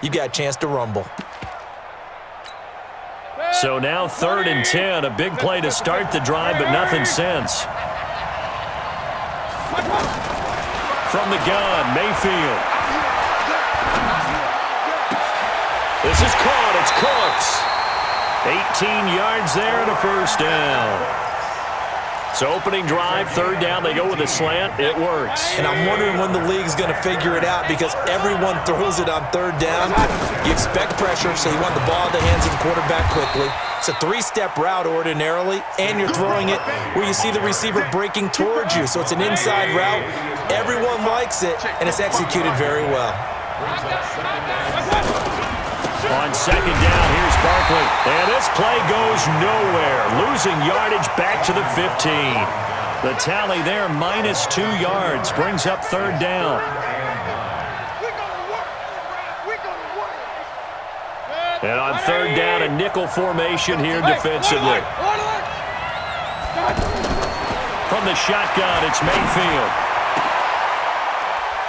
you got a chance to rumble. So now 3rd and 10, a big play to start the drive, but nothing since. From the gun, Mayfield. This is caught. It's Cooks. 18 yards there and a first down. So opening drive, 3rd down, they go with a slant. It works. And I'm wondering when the league's going to figure it out because everyone throws it on 3rd down. You expect pressure, so you want the ball in the hands of the quarterback quickly. It's a 3-step route ordinarily, and you're throwing it where you see the receiver breaking towards you. So it's an inside route. Everyone likes it, and it's executed very well. On 2nd down, here's Barkley. And this play goes nowhere. Losing yardage back to the 15. The tally there, -2 yards. Brings up 3rd down. And on 3rd down, a nickel formation here defensively. From the shotgun, it's Mayfield.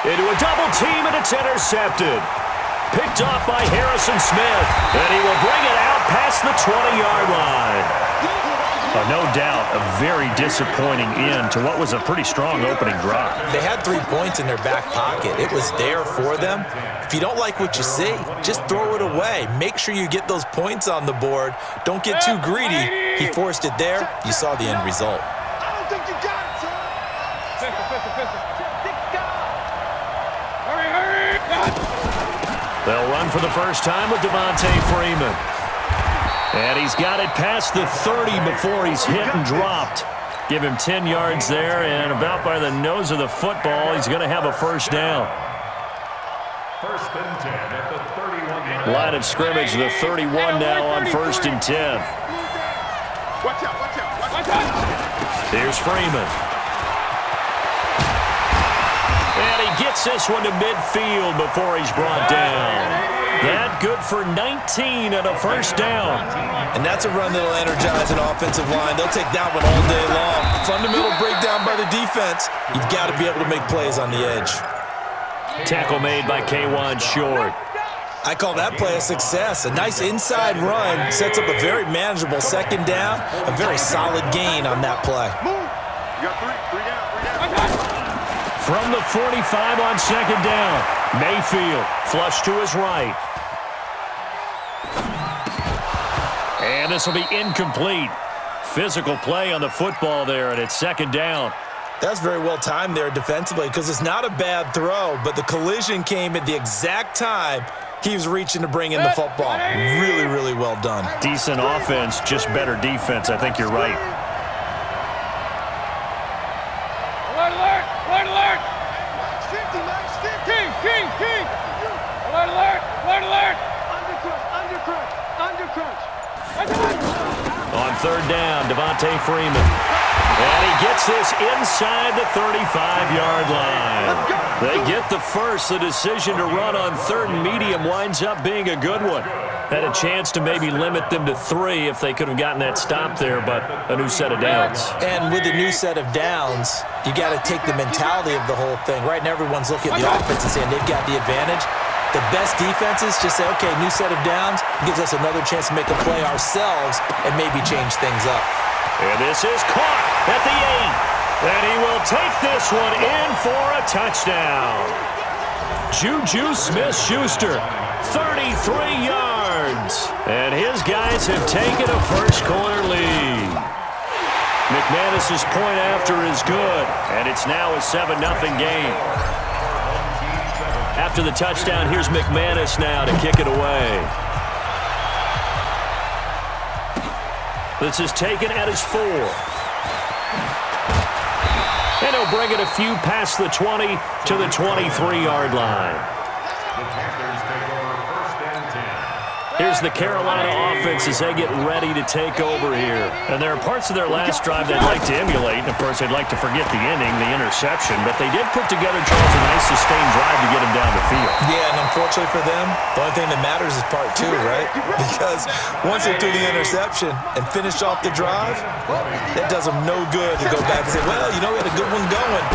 Into a double team, and it's intercepted. Picked off by Harrison Smith, and he will bring it out past the 20-yard line. No doubt a very disappointing end to what was a pretty strong opening drive. They had 3 points in their back pocket. It was there for them. If you don't like what you see, just throw it away. Make sure you get those points on the board. Don't get too greedy. He forced it there. You saw the end result. I don't think you got it, son. They'll run for the first time with Devontae Freeman. And he's got it past the 30 before he's hit and dropped. Give him 10 yards there, and about by the nose of the football, he's going to have a first down. 1st and 10 at the 31. Line of scrimmage, the 31 now on 1st and 10. Watch out, watch out, watch out. Here's Freeman. And he gets this one to midfield before he's brought down. That good for 19 and a first down. And that's a run that'll energize an offensive line. They'll take that one all day long. Fundamental breakdown by the defense. You've got to be able to make plays on the edge. Tackle made by K'Wan Short. I call that play a success. A nice inside run sets up a very manageable 2nd down. A very solid gain on that play. Move. You got three down. From the 45 on 2nd down, Mayfield flush to his right. And this will be incomplete. Physical play on the football there, and it's 2nd down. That's very well timed there defensively because it's not a bad throw, but the collision came at the exact time he was reaching to bring in the football. Really, really well done. Decent offense, just better defense. I think you're right. Alert, alert, alert, alert. 50, Max, 50. King. Alert, alert, alert, alert. Undercrunch. On 3rd down, Devontae Freeman. And he gets this inside the 35-yard line. They get the first. The decision to run on 3rd and medium winds up being a good one. Had a chance to maybe limit them to 3 if they could have gotten that stop there, but a new set of downs. And with the new set of downs, you got to take the mentality of the whole thing. Right now, everyone's looking at the offense and saying they've got the advantage. The best defenses just say, okay, new set of downs gives us another chance to make a play ourselves and maybe change things up. And this is caught at the 8. And he will take this one in for a touchdown. Juju Smith-Schuster, 33 yards. And his guys have taken a first-quarter lead. McManus's point after is good, and it's now a 7-0 game. After the touchdown, here's McManus now to kick it away. This is taken at his 4. And he'll bring it a few past the 20 to the 23-yard line. The Panthers take over 1st and 10. Here's the Carolina offense as they get ready to take over here. And there are parts of their last drive they'd like to emulate. And, of course, they'd like to forget the ending, the interception. But they did put together, Charles, a nice sustained drive to get them down the field. Yeah, and unfortunately for them, the only thing that matters is part two, right? Because once they threw the interception and finished off the drive, that does them no good to go back and say, well, you know, we had a good one going.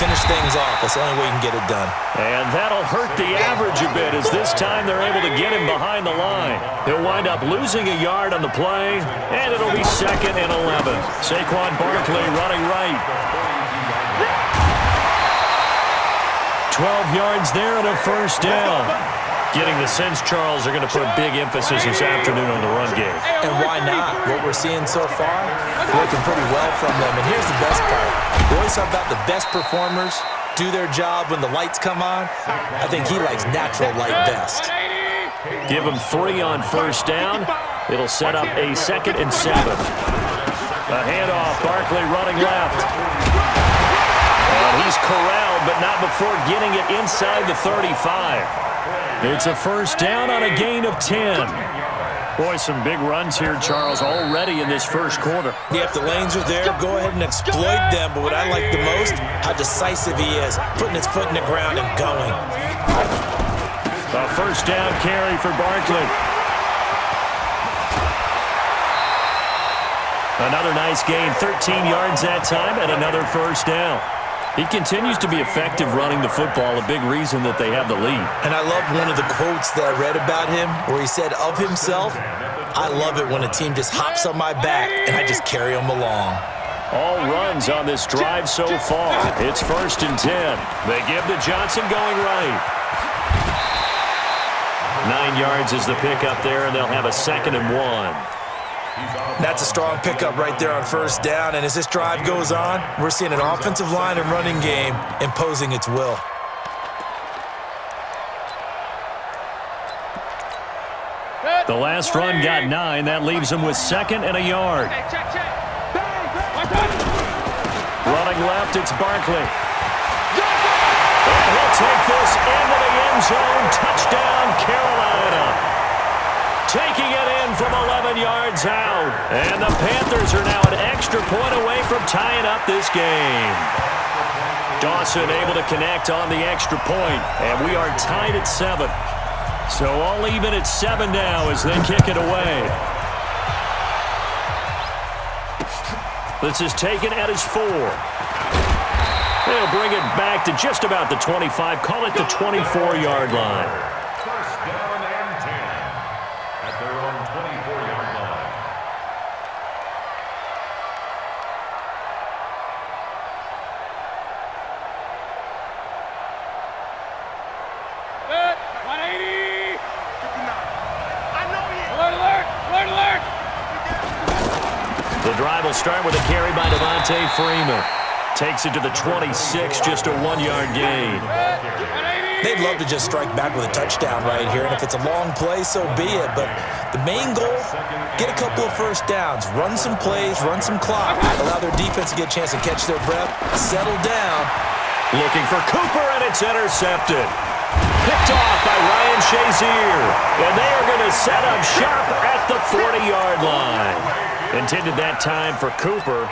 Finish things off. That's the only way you can get it done. And that'll hurt the average a bit as this time they're able to get him behind the line. He'll wind up losing a yard on the play, and it'll be 2nd and 11. Saquon Barkley running right. 12 yards there and a first down. Getting the sense, Charles, they're going to put a big emphasis this afternoon on the run game. And why not? What we're seeing so far, working pretty well from them. And here's the best part. We always talk about the best performers do their job when the lights come on. I think he likes natural light best. Give him 3 on first down. It'll set up a 2nd and 7. A handoff, Barkley running left. And he's corralled, but not before getting it inside the 35. It's a first down on a gain of 10. Boy, some big runs here, Charles, already in this first quarter. Yeah, if the lanes are there, go ahead and exploit them. But what I like the most, how decisive he is, putting his foot in the ground and going. A first down carry for Barkley. Another nice gain, 13 yards that time, and another first down. He continues to be effective running the football, a big reason that they have the lead. And I love one of the quotes that I read about him where he said of himself, I love it when a team just hops on my back and I just carry them along. All runs on this drive so far. It's 1st and 10. They give to Johnson going right. 9 yards is the pickup there, and they'll have a 2nd and 1. That's a strong pickup right there on first down. And as this drive goes on, we're seeing an offensive line and running game imposing its will. The last run got 9. That leaves him with 2nd and a yard. Running left, it's Barkley. And he'll take this into the end zone. Touchdown, Carolina. Taking it in from 11 yards out. And the Panthers are now an extra point away from tying up this game. Dawson able to connect on the extra point, and we are tied at 7. So all even at 7 now as they kick it away. This is taken at his 4. They'll bring it back to just about the 25, call it the 24-yard line. First down and 10 at their own 24-yard line. Good. 180. Alert, alert, alert, alert. The drive will start with a carry by Devontae Freeman. Takes it to the 26, just a 1-yard gain. They'd love to just strike back with a touchdown right here, and if it's a long play, so be it. But the main goal, get a couple of first downs, run some plays, run some clock, allow their defense to get a chance to catch their breath, settle down. Looking for Cooper, and it's intercepted. Picked off by Ryan Shazier. And they are going to set up shop at the 40-yard line. Intended that time for Cooper.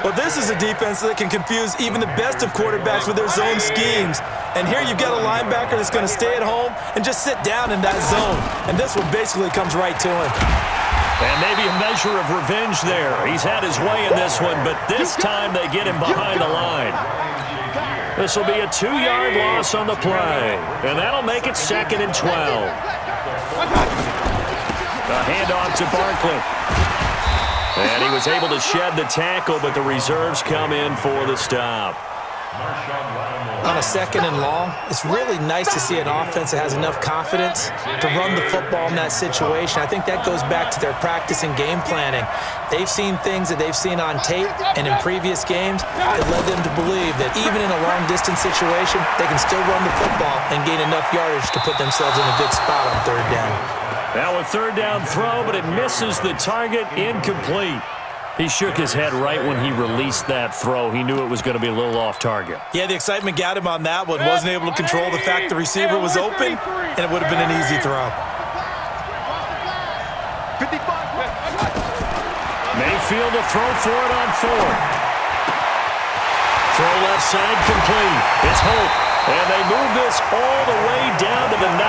Well, this is a defense that can confuse even the best of quarterbacks with their zone schemes. And here you've got a linebacker that's going to stay at home and just sit down in that zone. And this one basically comes right to him. And maybe a measure of revenge there. He's had his way in this one, but this time they get him behind the line. This will be a 2-yard loss on the play. And that'll make it 2nd and 12. The handoff to Barkley. And he was able to shed the tackle, but the reserves come in for the stop. On a 2nd and long, it's really nice to see an offense that has enough confidence to run the football in that situation. I think that goes back to their practice and game planning. They've seen things that they've seen on tape and in previous games that led them to believe that even in a long-distance situation, they can still run the football and gain enough yardage to put themselves in a good spot on 3rd down. Now a 3rd down throw, but it misses the target, incomplete. He shook his head right when he released that throw. He knew it was going to be a little off target. Yeah, the excitement got him on that one. Wasn't able to control the fact the receiver was open, and it would have been an easy throw. Mayfield to throw for it on 4th. Throw left side complete. It's Holt. And they move this all the way down to the 9.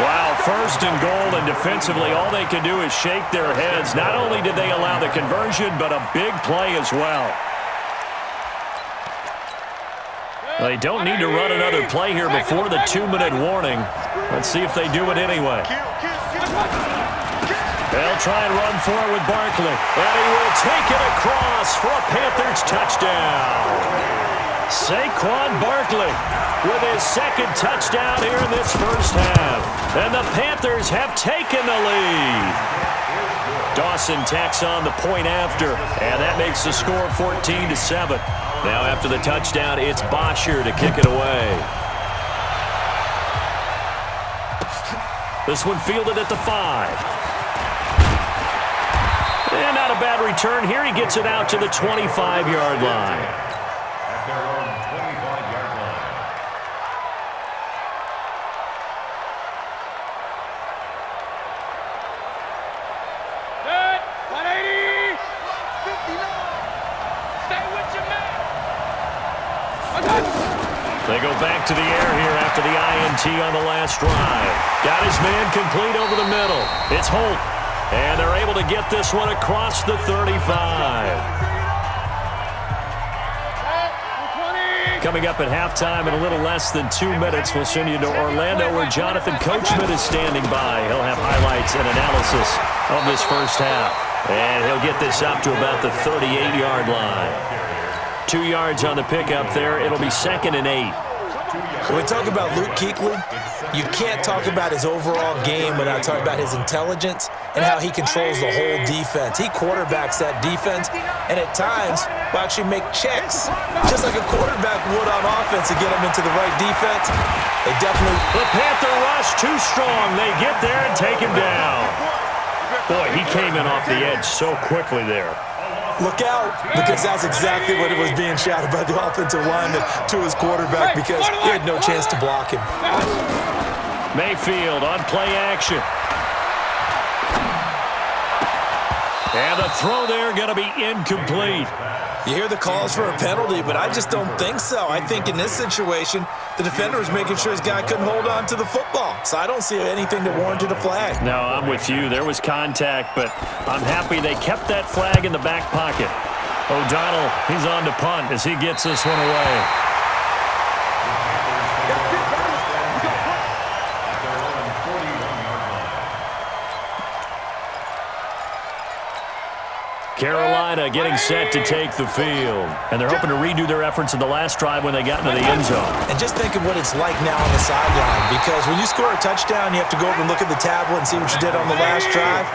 Wow, 1st and goal, and defensively all they can do is shake their heads. Not only did they allow the conversion, but a big play as well. They don't need to run another play here before the 2-minute warning. Let's see if they do it anyway. They'll try and run for it with Barkley. And he will take it across for a Panthers touchdown. Saquon Barkley with his 2nd touchdown here in this first half. And the Panthers have taken the lead. Dawson tacks on the point after, and that makes the score 14-7. Now after the touchdown, it's Bosher to kick it away. This one fielded at the 5. And not a bad return here. He gets it out to the 25-yard line. At their own 25-yard line. Set. 180. 59. Stay with your man. They go back to the air here after the INT on the last drive. Got his man complete over the middle. It's Holt. And they're able to get this one across the 35. Coming up at halftime in a little less than 2 minutes, we'll send you to Orlando where Jonathan Coachman is standing by. He'll have highlights and analysis of this first half. And he'll get this up to about the 38-yard line. 2 yards on the pickup there. It'll be 2nd and 8. When we talk about Luke Kuechly, you can't talk about his overall game without talking about his intelligence and how he controls the whole defense. He quarterbacks that defense, and at times will actually make checks, just like a quarterback would on offense to get him into the right defense. They definitely... The Panther rush too strong. They get there and take him down. Boy, he came in off the edge so quickly there. Look out, because that's exactly what it was being shouted by the offensive lineman to his quarterback because he had no chance to block him. Mayfield on play action. And the throw there going to be incomplete. You hear the calls for a penalty, but I just don't think so. I think in this situation, the defender was making sure his guy couldn't hold on to the football. So I don't see anything that warranted a flag. No, I'm with you. There was contact, but I'm happy they kept that flag in the back pocket. O'Donnell, he's on to punt as he gets this one away. Carolina getting set to take the field. And they're hoping to redo their efforts in the last drive when they got into the end zone. And just think of what it's like now on the sideline, because when you score a touchdown, you have to go over and look at the tablet and see what you did on the last drive.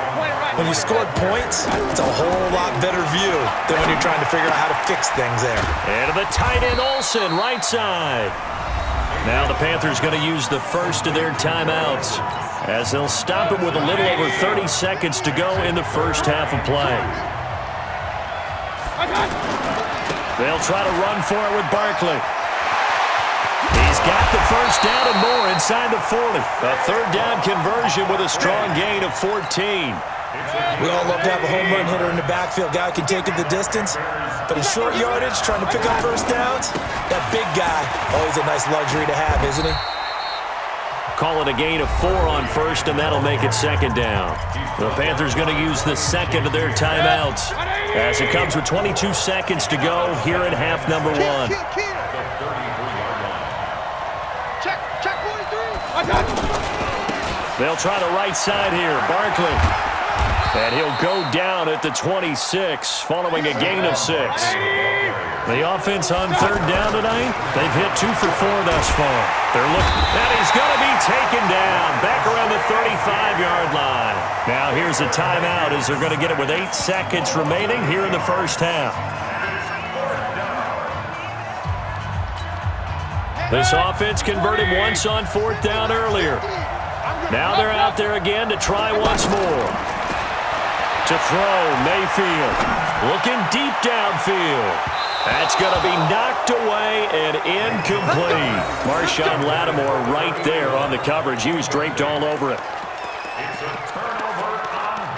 When you scored points, it's a whole lot better view than when you're trying to figure out how to fix things there. And the tight end Olsen, right side. Now the Panthers going to use the first of their timeouts as they'll stop it with a little over 30 seconds to go in the first half of play. They'll try to run for it with Barkley. He's got the first down and more inside the 40. A third down conversion with a strong gain of 14. We all love to have a home run hitter in the backfield. Guy can take it the distance. But in short yardage, trying to pick up first downs, that big guy, always a nice luxury to have, isn't he? Call it a gain of 4 on first, and that'll make it second down. The Panthers going to use the second of their timeouts as it comes with 22 seconds to go here in half number 1. They'll try the right side here. Barkley. And he'll go down at the 26 following a gain of 6. The offense on third down tonight, they've hit 2 for 4 thus far. They're looking, and he's going to be taken down back around the 35-yard line. Now here's a timeout as they're going to get it with 8 seconds remaining here in the first half. This offense converted once on fourth down earlier. Now they're out there again to try once more. To throw, Mayfield. Looking deep downfield. That's going to be knocked away and incomplete. Marshawn Lattimore right there on the coverage. He was draped all over it. It's a turnover on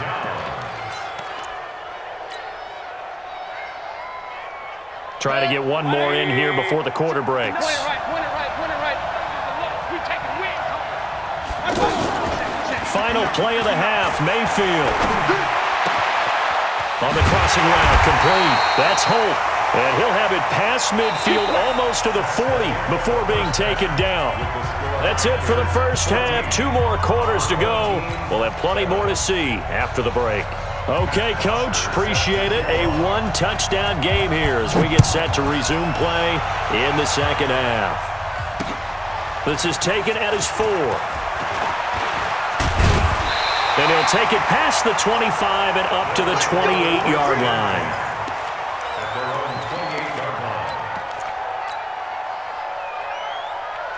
Trying to get one more in here before the quarter breaks. Point it right, point it right, point it right. We taking wins. Final play of the half, Mayfield. On the crossing route, complete. That's Holt. And he'll have it past midfield almost to the 40 before being taken down. That's it for the first half. 2 more quarters to go. We'll have plenty more to see after the break. Okay, Coach, appreciate it. A 1-touchdown game here as we get set to resume play in the second half. This is taken at his 4. And he'll take it past the 25 and up to the 28-yard line.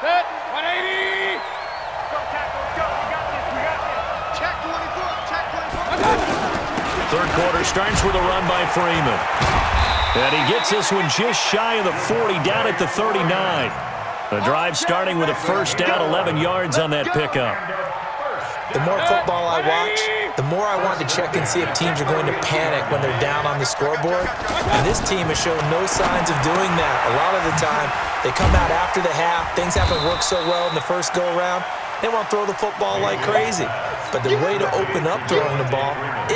Set, 180. Go, tackle, go. We got this, we got this. Check 24, check 24. Third quarter starts with a run by Freeman. And he gets this one just shy of the 40, down at the 39. The drive starting with a first down, 11 yards on that pickup. The more football I watch, the more I want to check and see if teams are going to panic when they're down on the scoreboard. And this team has shown no signs of doing that. A lot of the time, they come out after the half. Things haven't worked so well in the first go-around. They want to throw the football like crazy. But the way to open up throwing the ball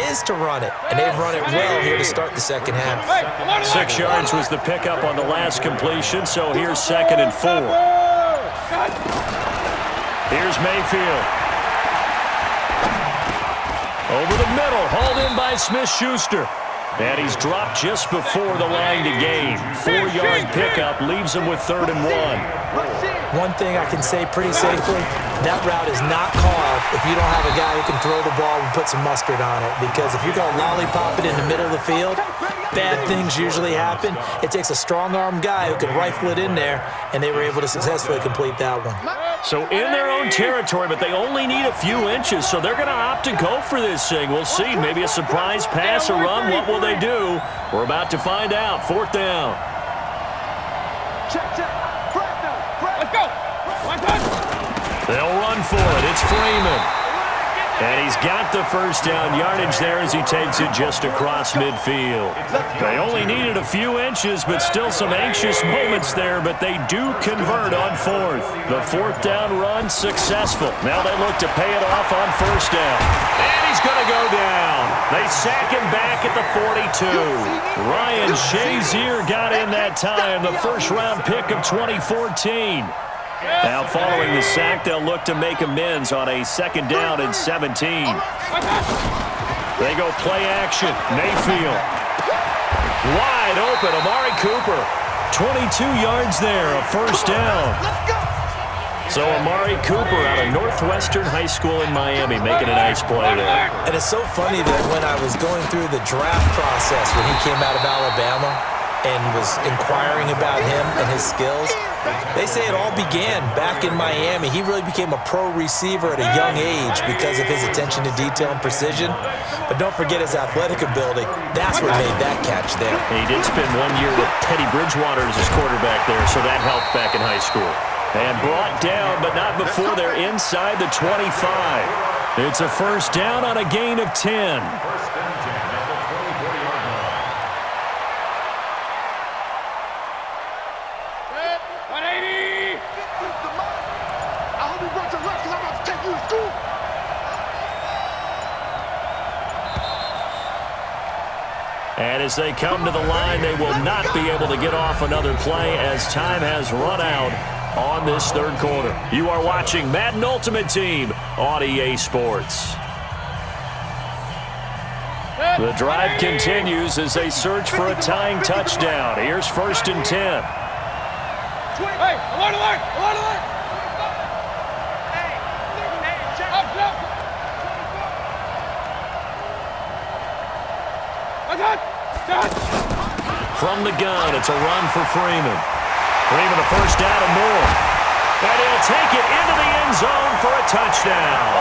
is to run it. And they've run it well here to start the second half. 6 yards was the pickup on the last completion, so here's 2nd and 4. Here's Mayfield. Over the middle, hauled in by Smith-Schuster. And he's dropped just before the line to gain. 4-yard pickup leaves him with 3rd and 1. One thing I can say pretty safely, that route is not called if you don't have a guy who can throw the ball and put some mustard on it. Because if you're going to lollipop it in the middle of the field, bad things usually happen. It takes a strong-armed guy who can rifle it in there, and they were able to successfully complete that one. So in their own territory, but they only need a few inches, so they're going to opt to go for this thing. We'll see. Maybe a surprise pass or run. What will they do? We're about to find out. 4th down. Let's go. One touch. They'll run for it. It's Freeman. And he's got the first down yardage there as he takes it just across midfield. They only needed a few inches, but still some anxious moments there, but they do convert on 4th. The 4th down run successful. Now they look to pay it off on 1st down. And he's going to go down. They sack him back at the 42. Ryan Shazier got in that time, the first-round pick of 2014. Now following the sack, they'll look to make amends on a 2nd down and 17. They go play action. Mayfield. Wide open. Amari Cooper. 22 yards there, a 1st down. So Amari Cooper out of Northwestern High School in Miami making a nice play there. And it's so funny that when I was going through the draft process when he came out of Alabama and was inquiring about him and his skills, they say it all began back in Miami. He really became a pro receiver at a young age because of his attention to detail and precision. But don't forget his athletic ability. That's what made that catch there. He did spend 1 year with Teddy Bridgewater as his quarterback there, so that helped back in high school. And brought down, but not before they're inside the 25. It's a 1st down on a gain of 10. And as they come to the line, they will not be able to get off another play as time has run out on this 3rd quarter. You are watching Madden Ultimate Team on EA Sports. The drive continues as they search for a tying touchdown. Here's 1st and 10. Hey, alert, alert, alert, alert. From the gun, it's a run for Freeman. Freeman a 1st down and more. And he'll take it into the end zone for a touchdown.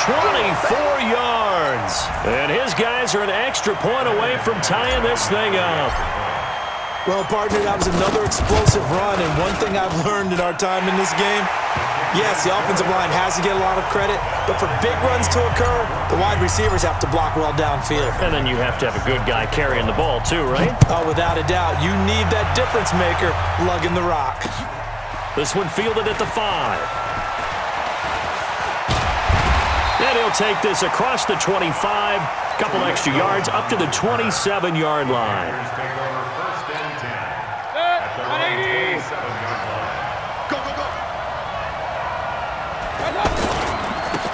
24 yards. And his guys are an extra point away from tying this thing up. Well, partner, that was another explosive run, and one thing I've learned in our time in this game, yes, the offensive line has to get a lot of credit, but for big runs to occur, the wide receivers have to block well downfield. And then you have to have a good guy carrying the ball too, right? Oh, without a doubt. You need that difference maker lugging the rock. This one fielded at the 5. And he'll take this across the 25, a couple extra yards, up to the 27-yard line.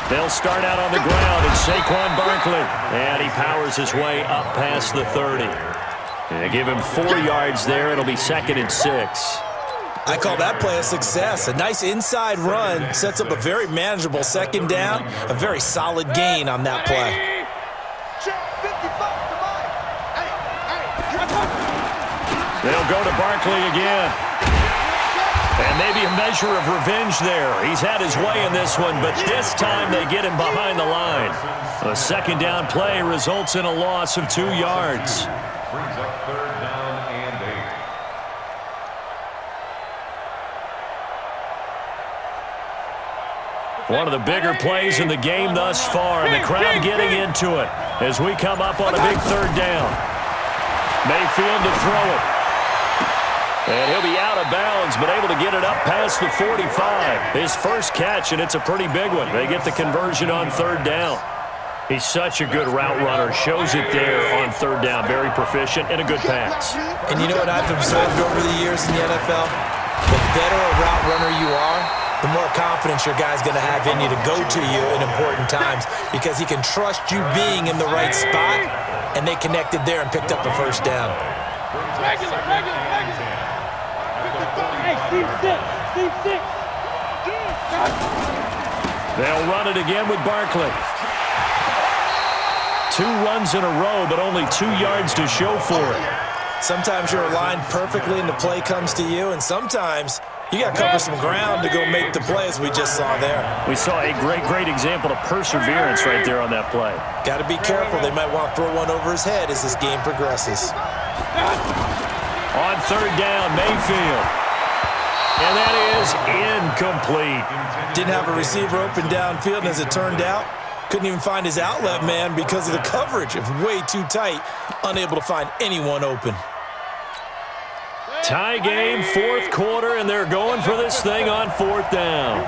They'll start out on the ground, and Saquon Barkley. And he powers his way up past the 30. And they give him 4 yards there. It'll be 2nd and 6. I call that play a success. A nice inside run sets up a very manageable 2nd down. A very solid gain on that play. They'll go to Barkley again. And maybe a measure of revenge there. He's had his way in this one, but this time they get him behind the line. A 2nd down play results in a loss of 2 yards. Brings up 3rd down and 8. One of the bigger plays in the game thus far, and the crowd getting into it as we come up on a big 3rd down. Mayfield to throw it. And he'll be out of bounds, but able to get it up past the 45. His first catch, and it's a pretty big one. They get the conversion on 3rd down. He's such a good route runner. Shows it there on 3rd down. Very proficient and a good pass. And you know what I've observed over the years in the NFL? The better a route runner you are, the more confidence your guy's going to have in you to go to you in important times because he can trust you being in the right spot, and they connected there and picked up the 1st down. Regular. Hey, Steve 6. They'll run it again with Barkley. 2 runs in a row, but only 2 yards to show for it. Sometimes you're aligned perfectly and the play comes to you, and sometimes you got to cover some ground to go make the play, as we just saw there. We saw a great example of perseverance right there on that play. Got to be careful. They might want to throw one over his head as this game progresses. On 3rd down, Mayfield. And that is incomplete. Didn't have a receiver open downfield, and as it turned out, couldn't even find his outlet man because of the coverage. It was way too tight, unable to find anyone open. Tie game, 4th quarter, and they're going for this thing on 4th down.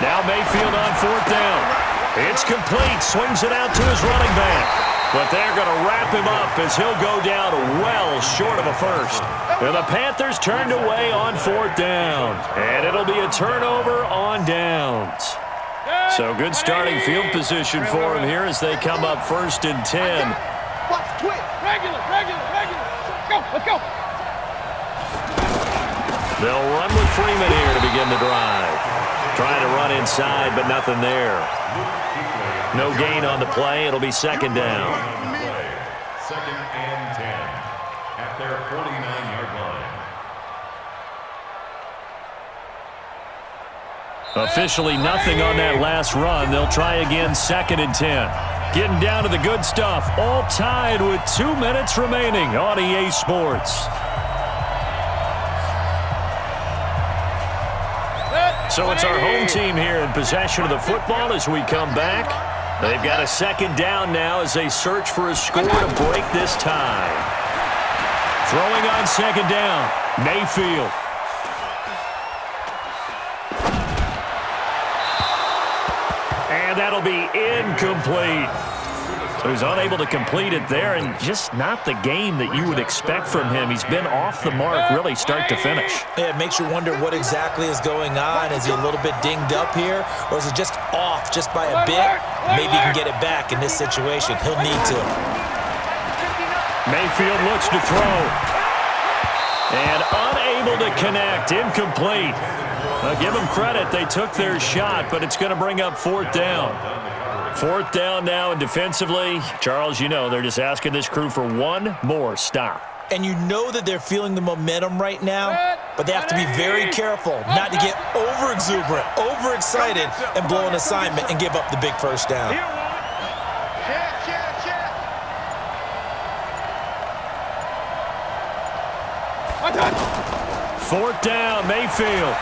Now Mayfield on 4th down. It's complete, swings it out to his running back. But they're going to wrap him up as he'll go down well short of a 1st. And the Panthers turned away on 4th down. And it'll be a turnover on downs. So good starting field position for him here as they come up 1st and 10. Regular. Let's go. They'll run with Freeman here to begin the drive. Trying to run inside, but nothing there. No gain on the play. It'll be 2nd down. 2nd and 10 at their 49-yard line. Officially nothing on that last run. They'll try again 2nd and 10. Getting down to the good stuff. All tied with 2 minutes remaining on EA Sports. So it's our home team here in possession of the football as we come back. They've got a 2nd down now as they search for a score to break this tie. Throwing on 2nd down, Mayfield. And that'll be incomplete. So he's unable to complete it there, and just not the game that you would expect from him. He's been off the mark really start to finish. Yeah, it makes you wonder what exactly is going on. Is he a little bit dinged up here, or is it just off just by a bit? Maybe he can get it back in this situation. He'll need to. Mayfield looks to throw. And unable to connect. Incomplete. I'll give them credit. They took their shot, but it's going to bring up 4th down. 4th down now, and defensively, Charles, you know, they're just asking this crew for one more stop. And you know that they're feeling the momentum right now, but they have to be very careful not to get over-exuberant, overexcited, and blow an assignment and give up the big 1st down. Fourth down, Mayfield.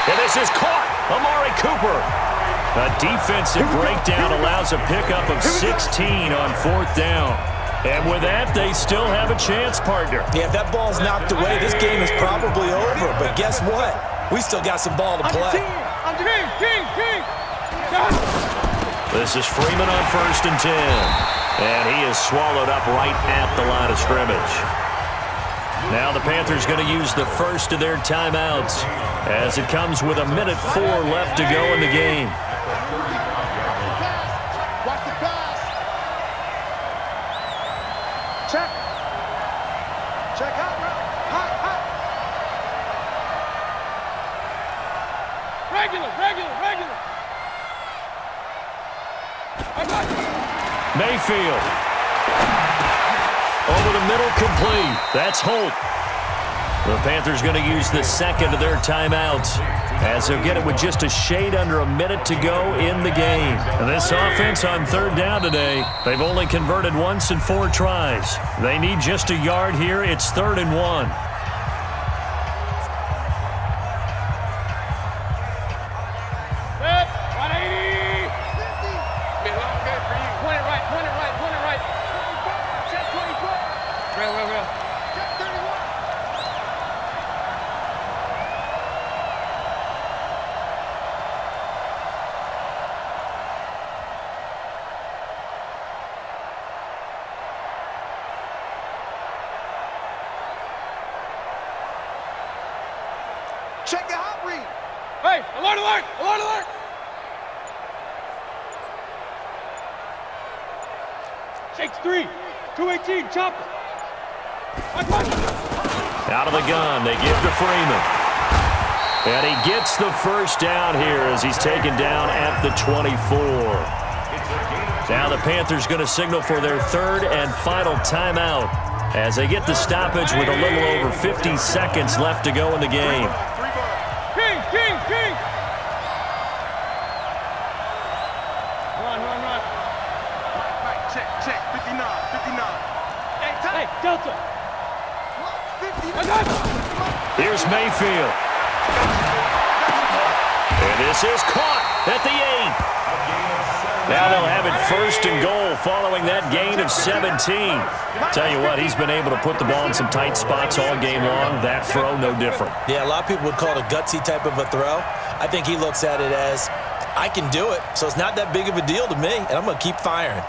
And this is caught. Amari Cooper. A defensive breakdown allows a pickup of 16 on fourth down. And with that, they still have a chance, partner. Yeah, if that ball's knocked away, this game is probably over. But guess what? We still got some ball to play. This is Freeman on 1st and 10. And he is swallowed up right at the line of scrimmage. Now the Panthers going to use the first of their timeouts as it comes with 1:04 left to go in the game. Watch the pass. Check. Check hot. Hot. Regular. Mayfield. Over the middle, complete. That's Holt. The Panthers going to use the second of their timeouts as they'll get it with just a shade under a minute to go in the game. And this offense on third down today, they've only converted once in 4 tries. They need just a yard here. It's 3rd and 1. Set. 180. Be a long game for you. Point it right. Check 24. Real. Check 31. Check the hot read. Hey, alert! Shakes 3. 218, chopper. Out of the gun, they give to Freeman. And he gets the first down here as he's taken down at the 24. Now the Panthers going to signal for their third and final timeout as they get the stoppage with a little over 50 seconds left to go in the game. King. Run. Right, check. 59. Hey, Delta. 50. Here's Mayfield. And this is caught at the 8. Now they'll have it 1st and goal following that gain of 17. Tell you what, he's been able to put the ball in some tight spots all game long. That throw, no different. Yeah, a lot of people would call it a gutsy type of a throw. I think he looks at it as, I can do it, so it's not that big of a deal to me, and I'm going to keep firing.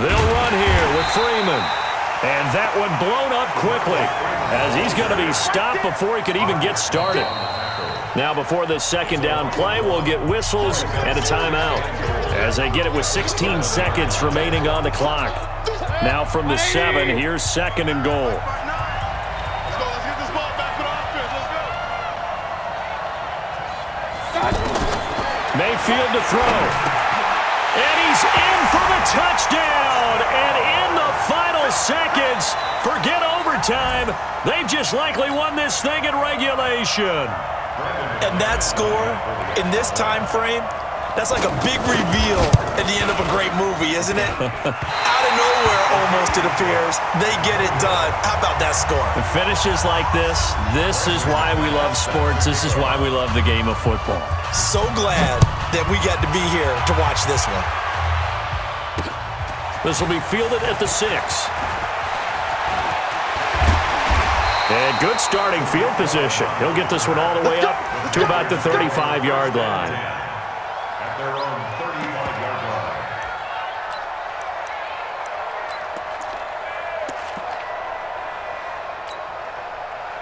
They'll run here with Freeman. And that one blown up quickly as he's going to be stopped before he could even get started. Now before this second down play, we'll get whistles and a timeout as they get it with 16 seconds remaining on the clock. Now from the 7, here's 2nd and goal. Let's get this ball back for the offense. Let's go. Mayfield to throw. And he's in for the touchdown. And in the final seconds, forget overtime. They've just likely won this thing in regulation. And that score, in this time frame, that's like a big reveal at the end of a great movie, isn't it? Out of nowhere, almost, it appears, they get it done. How about that score? The finishes like this is why we love sports. This is why we love the game of football. So glad that we got to be here to watch this one. This will be fielded at the 6. And good starting field position. He'll get this one all the way up to about the 35-yard line. At their own 35-yard line.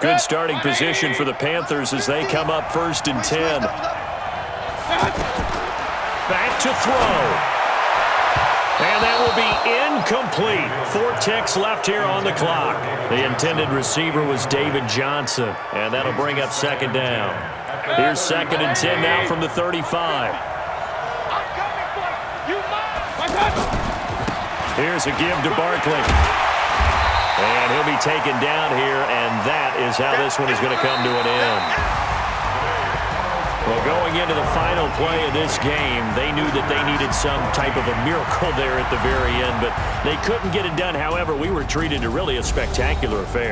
Good starting position for the Panthers as they come up 1st and 10. Back to throw. And that will be incomplete. 4 ticks left here on the clock. The intended receiver was David Johnson, and that'll bring up second down. Here's 2nd and 10 now from the 35. Here's a give to Barkley. And he'll be taken down here, and that is how this one is going to come to an end. Well, going into the final play of this game, they knew that they needed some type of a miracle there at the very end, but they couldn't get it done. However, we were treated to really a spectacular affair.